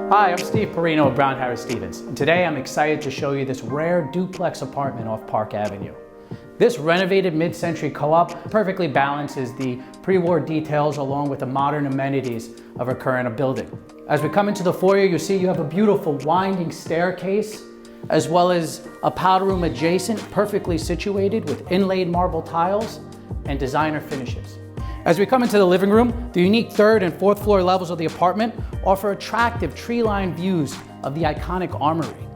Hi, I'm Steve Parrino of Brown Harris Stevens, and today I'm excited to show you this rare duplex apartment off Park Avenue. This renovated mid-century co-op perfectly balances the pre-war details along with the modern amenities of our current building. As we come into the foyer, you see you have a beautiful winding staircase, as well as a powder room adjacent, perfectly situated with inlaid marble tiles and designer finishes. As we come into the living room, the unique third and fourth floor levels of the apartment offer attractive tree-lined views of the iconic armory.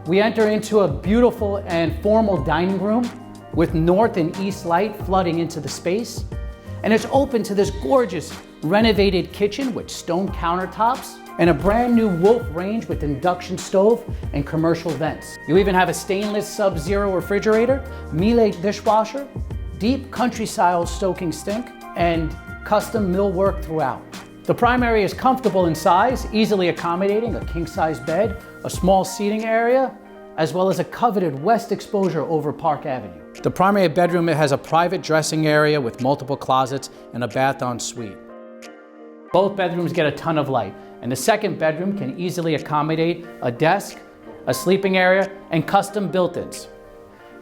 We enter into a beautiful and formal dining room with north and east light flooding into the space. And it's open to this gorgeous renovated kitchen with stone countertops and a brand new Wolf range with induction stove and commercial vents. You even have a stainless Sub-Zero refrigerator, Miele dishwasher, deep country-style soaking sink, and custom millwork throughout. The primary is comfortable in size, easily accommodating a king-size bed, a small seating area, as well as a coveted west exposure over Park Avenue. The primary bedroom has a private dressing area with multiple closets and a bath en suite. Both bedrooms get a ton of light, and the second bedroom can easily accommodate a desk, a sleeping area, and custom built-ins.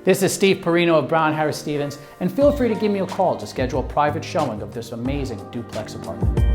This is Steve Parrino of Brown Harris Stevens, and feel free to give me a call to schedule a private showing of this amazing duplex apartment.